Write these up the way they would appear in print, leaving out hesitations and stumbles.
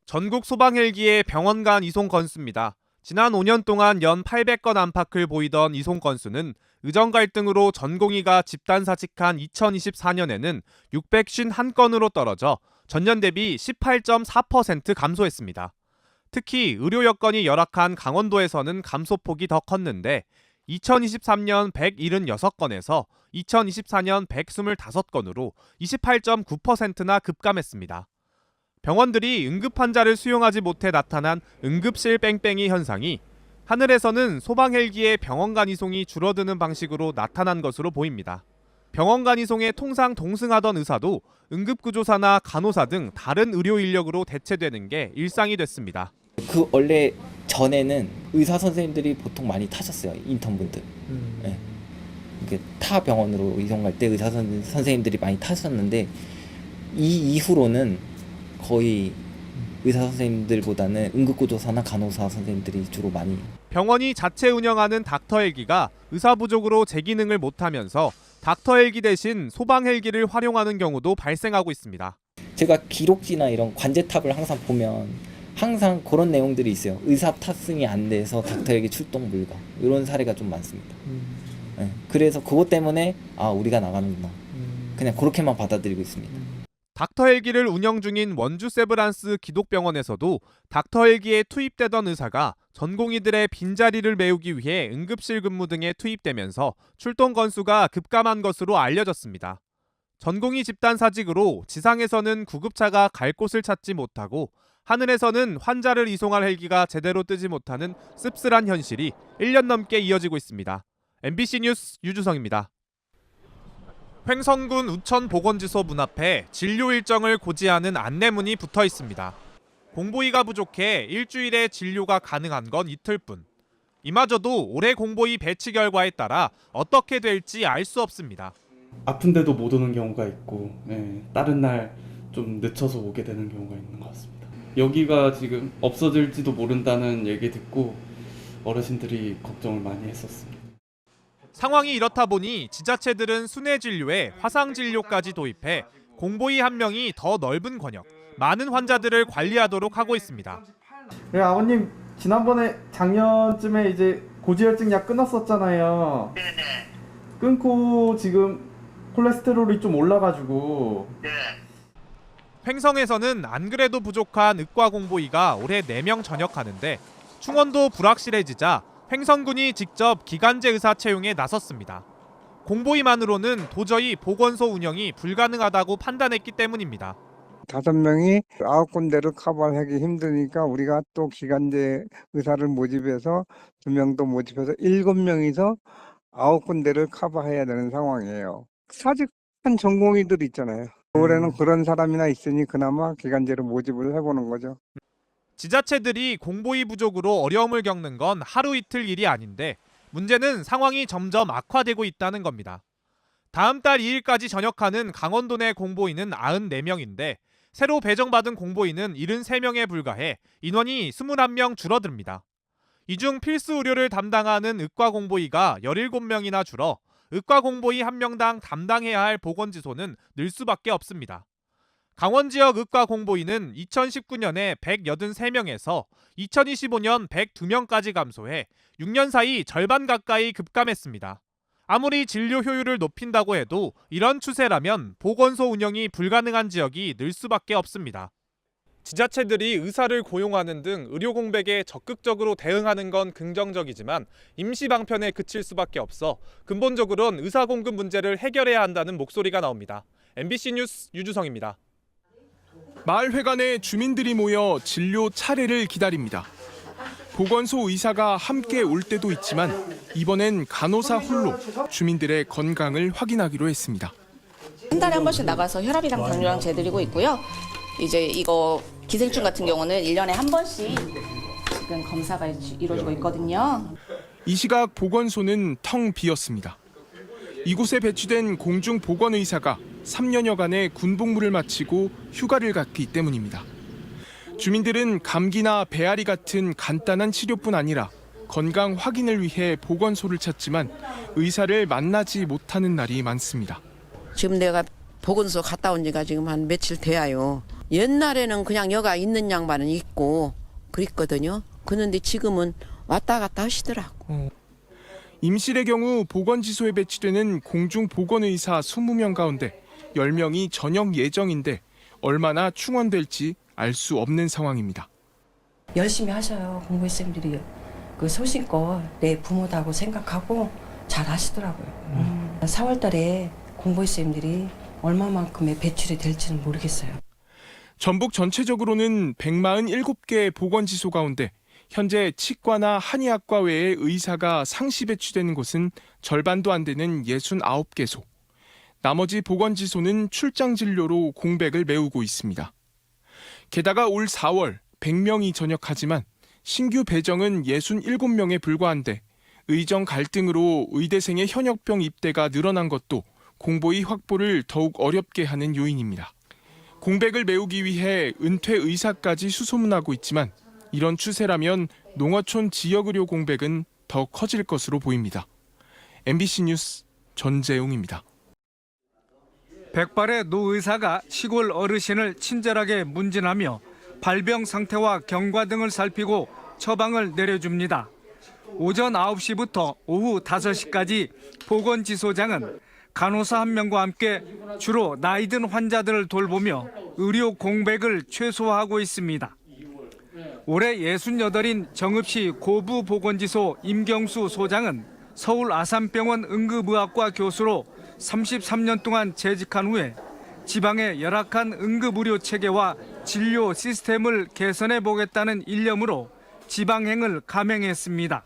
전국 소방헬기의 병원 간 이송 건수입니다. 지난 5년 동안 연 800건 안팎을 보이던 이송 건수는 의정 갈등으로 전공의가 집단 사직한 2024년에는 651건으로 떨어져 전년 대비 18.4% 감소했습니다. 특히 의료 여건이 열악한 강원도에서는 감소폭이 더 컸는데 2023년 176건에서 2024년 125건으로 28.9%나 급감했습니다. 병원들이 응급 환자를 수용하지 못해 나타난 응급실 뺑뺑이 현상이 하늘에서는 소방 헬기의 병원 간 이송이 줄어드는 방식으로 나타난 것으로 보입니다. 병원 간 이송에 통상 동승하던 의사도 응급구조사나 간호사 등 다른 의료 인력으로 대체되는 게 일상이 됐습니다. 원래 전에는 의사 선생님들이 보통 많이 타셨어요. 인턴분들. 네. 이게 타 병원으로 이송할 때 의사 선생님들이 많이 타셨는데 이 이후로는 거의 의사 선생님들보다는 응급구조사나 간호사 선생님들이 주로 많이. 병원이 자체 운영하는 닥터 헬기가 의사 부족으로 제 기능을 못하면서 닥터 헬기 대신 소방 헬기를 활용하는 경우도 발생하고 있습니다. 제가 기록지나 이런 관제탑을 항상 보면 항상 그런 내용들이 있어요. 의사 탑승이 안 돼서 닥터 헬기 출동 불가 이런 사례가 좀 많습니다. 네. 그래서 그것 때문에 우리가 나가는구나. 그냥 그렇게만 받아들이고 있습니다. 닥터 헬기를 운영 중인 원주 세브란스 기독병원에서도 닥터 헬기에 투입되던 의사가 전공의들의 빈자리를 메우기 위해 응급실 근무 등에 투입되면서 출동 건수가 급감한 것으로 알려졌습니다. 전공의 집단 사직으로 지상에서는 구급차가 갈 곳을 찾지 못하고 하늘에서는 환자를 이송할 헬기가 제대로 뜨지 못하는 씁쓸한 현실이 1년 넘게 이어지고 있습니다. MBC 뉴스 유주성입니다. 횡성군 우천보건지소 문 앞에 진료 일정을 고지하는 안내문이 붙어 있습니다. 공보의가 부족해 일주일에 진료가 가능한 건 이틀뿐. 이마저도 올해 공보의 배치 결과에 따라 어떻게 될지 알 수 없습니다. 아픈데도 못 오는 경우가 있고 다른 날 좀 늦춰서 오게 되는 경우가 있는 것 같습니다. 여기가 지금 없어질지도 모른다는 얘기 듣고 어르신들이 걱정을 많이 했었습니다. 상황이 이렇다 보니 지자체들은 순회 진료에 화상 진료까지 도입해 공보의 한 명이 더 넓은 권역, 많은 환자들을 관리하도록 하고 있습니다. 네, 아버님 지난번에 작년쯤에 이제 고지혈증 약 끊었었잖아요. 네네. 끊고 지금 콜레스테롤이 좀 올라가지고. 네. 횡성에서는 안 그래도 부족한 의과 공보의가 올해 4명 전역하는데 충원도 불확실해지자 횡성군이 직접 기간제 의사 채용에 나섰습니다. 공보의만으로는 도저히 보건소 운영이 불가능하다고 판단했기 때문입니다. 5명이 9군데를 커버하기 힘드니까 우리가 또 기간제 의사를 모집해서 2명도 모집해서 7명이서 9군데를 커버해야 되는 상황이에요. 사직한 전공의들 있잖아요. 올해는 그런 사람이나 있으니 그나마 기간제로 모집을 해보는 거죠. 지자체들이 공보의 부족으로 어려움을 겪는 건 하루 이틀 일이 아닌데 문제는 상황이 점점 악화되고 있다는 겁니다. 다음 달 2일까지 전역하는 강원도 내 공보의는 94명인데 새로 배정받은 공보의는 73명에 불과해 인원이 21명 줄어듭니다. 이 중 필수 의료를 담당하는 의과 공보의가 17명이나 줄어 의과 공보의 1명당 담당해야 할 보건지소는 늘 수밖에 없습니다. 강원 지역 의과 공보의는 2019년에 183명에서 2025년 102명까지 감소해 6년 사이 절반 가까이 급감했습니다. 아무리 진료 효율을 높인다고 해도 이런 추세라면 보건소 운영이 불가능한 지역이 늘 수밖에 없습니다. 지자체들이 의사를 고용하는 등 의료 공백에 적극적으로 대응하는 건 긍정적이지만 임시 방편에 그칠 수밖에 없어 근본적으로는 의사 공급 문제를 해결해야 한다는 목소리가 나옵니다. MBC 뉴스 유주성입니다. 마을회관에 주민들이 모여 진료 차례를 기다립니다. 보건소 의사가 함께 올 때도 있지만 이번엔 간호사 홀로 주민들의 건강을 확인하기로 했습니다. 한 달에 한 번씩 나가서 혈압이랑 당뇨랑 재드리고 있고요. 이제 이거 기생충 같은 경우는 1년에 한 번씩 지금 검사가 이루어지고 있거든요. 이 시각 보건소는 텅 비었습니다. 이곳에 배치된 공중보건의사가 3년여간의 군복무를 마치고 휴가를 갔기 때문입니다. 주민들은 감기나 배앓이 같은 간단한 치료뿐 아니라 건강 확인을 위해 보건소를 찾지만 의사를 만나지 못하는 날이 많습니다. 지금 내가 보건소 갔다 온 지가 지금 한 며칠 돼요. 옛날에는 그냥 여가 있는 양반은 있고 그랬거든요. 그런데 지금은 왔다 갔다 하시더라고. 임실의 경우 보건지소에 배치되는 공중보건의사 20명 가운데 10명이 전역 예정인데 얼마나 충원될지 알 수 없는 상황입니다. 열심히 하셔요. 공부생들이 그 소신껏 내 부모다고 생각하고 잘 하시더라고요. 4월 달에 공부생들이 얼마만큼의 배출이 될지는 모르겠어요. 전북 전체적으로는 147개 보건지소 가운데 현재 치과나 한의학과 외에 의사가 상시 배치되는 곳은 절반도 안 되는 69개소. 나머지 보건지소는 출장 진료로 공백을 메우고 있습니다. 게다가 올 4월 100명이 전역하지만 신규 배정은 67명에 불과한데 의정 갈등으로 의대생의 현역병 입대가 늘어난 것도 공보의 확보를 더욱 어렵게 하는 요인입니다. 공백을 메우기 위해 은퇴 의사까지 수소문하고 있지만 이런 추세라면 농어촌 지역의료 공백은 더 커질 것으로 보입니다. MBC 뉴스 전재웅입니다. 백발의 노 의사가 시골 어르신을 친절하게 문진하며 발병 상태와 경과 등을 살피고 처방을 내려줍니다. 오전 9시부터 오후 5시까지 보건지소장은 간호사 1명과 함께 주로 나이 든 환자들을 돌보며 의료 공백을 최소화하고 있습니다. 올해 68인 정읍시 고부 보건지소 임경수 소장은 서울 아산병원 응급의학과 교수로 33년 동안 재직한 후에 지방의 열악한 응급의료 체계와 진료 시스템을 개선해 보겠다는 일념으로 지방행을 감행했습니다.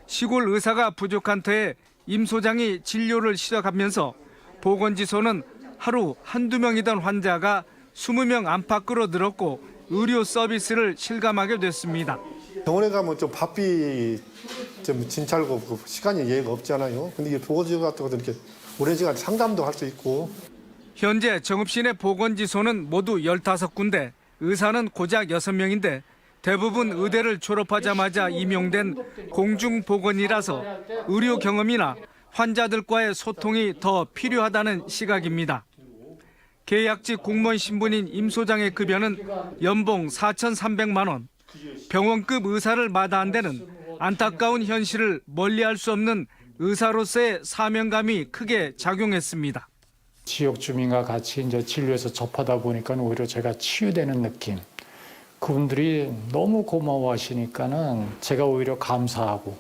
시골 의사가 부족한 터에 임 소장이 진료를 시작하면서 보건지소는 하루 한두 명이던 환자가 20명 안팎으로 늘었고 의료 서비스를 실감하게 됐습니다. 병원에 가면 좀 바삐 좀 진찰고 시간이 예가 없잖아요. 근데 이 보건지소 같은 것도 이렇게 오랜 시간 상담도 할 수 있고. 현재 정읍시 내 보건지소는 모두 15군데, 의사는 고작 6명인데 대부분 의대를 졸업하자마자 임용된 공중보건이라서 의료 경험이나 환자들과의 소통이 더 필요하다는 시각입니다. 계약직 공무원 신분인 임 소장의 급여는 연봉 4,300만 원. 병원급 의사를 마다한 데는 안타까운 현실을 멀리할 수 없는 의사로서의 사명감이 크게 작용했습니다. 지역 주민과 같이 이제 진료에서 접하다 보니까 오히려 제가 치유되는 느낌. 그분들이 너무 고마워하시니까는 제가 오히려 감사하고.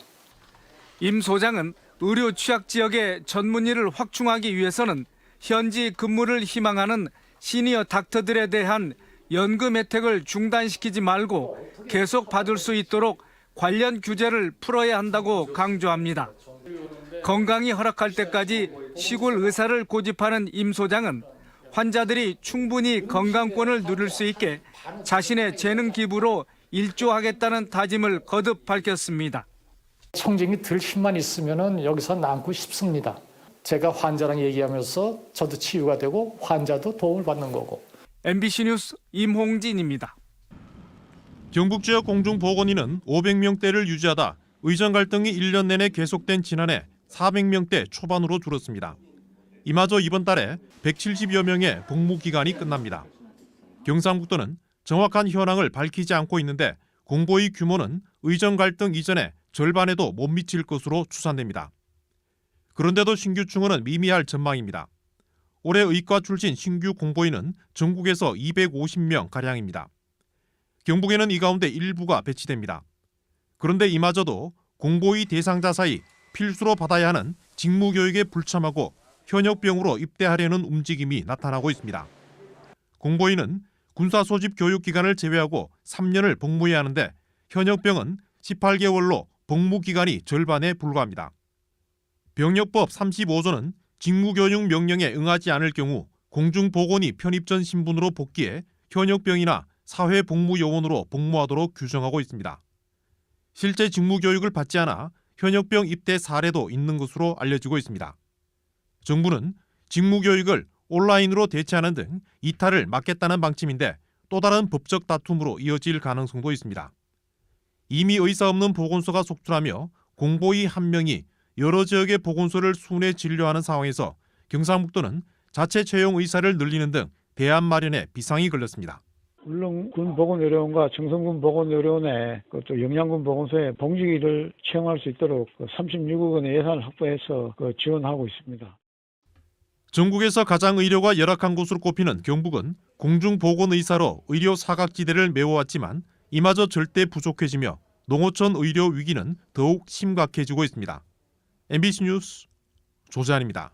임 소장은 의료 취약 지역의 전문의를 확충하기 위해서는 현지 근무를 희망하는 시니어 닥터들에 대한 연금 혜택을 중단시키지 말고 계속 받을 수 있도록 관련 규제를 풀어야 한다고 강조합니다. 건강이 허락할 때까지 시골 의사를 고집하는 임 소장은 환자들이 충분히 건강권을 누릴 수 있게 자신의 재능 기부로 일조하겠다는 다짐을 거듭 밝혔습니다. 청진이 들 힘만 있으면은 여기서 남고 싶습니다. 제가 환자랑 얘기하면서 저도 치유가 되고 환자도 도움을 받는 거고. MBC 뉴스 임홍진입니다. 경북 지역 공중보건의는 500명대를 유지하다 의정 갈등이 1년 내내 계속된 지난해 400명대 초반으로 줄었습니다. 이마저 이번 달에 170여 명의 복무 기간이 끝납니다. 경상북도는 정확한 현황을 밝히지 않고 있는데 공보의 규모는 의정 갈등 이전에 절반에도 못 미칠 것으로 추산됩니다. 그런데도 신규 충원은 미미할 전망입니다. 올해 의과 출신 신규 공보의는 전국에서 250명 가량입니다. 경북에는 이 가운데 일부가 배치됩니다. 그런데 이마저도 공보의 대상자 사이 필수로 받아야 하는 직무교육에 불참하고 현역병으로 입대하려는 움직임이 나타나고 있습니다. 공보의는 군사 소집 교육 기간을 제외하고 3년을 복무해야 하는데 현역병은 18개월로 복무 기간이 절반에 불과합니다. 병력법 35조는 직무교육 명령에 응하지 않을 경우 공중보건의 편입 전 신분으로 복귀해 현역병이나 사회복무요원으로 복무하도록 규정하고 있습니다. 실제 직무교육을 받지 않아 현역병 입대 사례도 있는 것으로 알려지고 있습니다. 정부는 직무교육을 온라인으로 대체하는 등 이탈을 막겠다는 방침인데 또 다른 법적 다툼으로 이어질 가능성도 있습니다. 이미 의사 없는 보건소가 속출하며 공보의 한 명이 여러 지역의 보건소를 순회 진료하는 상황에서 경상북도는 자체 채용 의사를 늘리는 등 대안 마련에 비상이 걸렸습니다. 울릉군 보건의료원과 정성군 보건의료원에 또 영양군 보건소에 봉지기를 채용할 수 있도록 36억 원의 예산을 확보해서 지원하고 있습니다. 전국에서 가장 의료가 열악한 곳으로 꼽히는 경북은 공중보건의사로 의료 사각지대를 메워왔지만 이마저 절대 부족해지며 농어촌 의료 위기는 더욱 심각해지고 있습니다. MBC 뉴스 조재환입니다.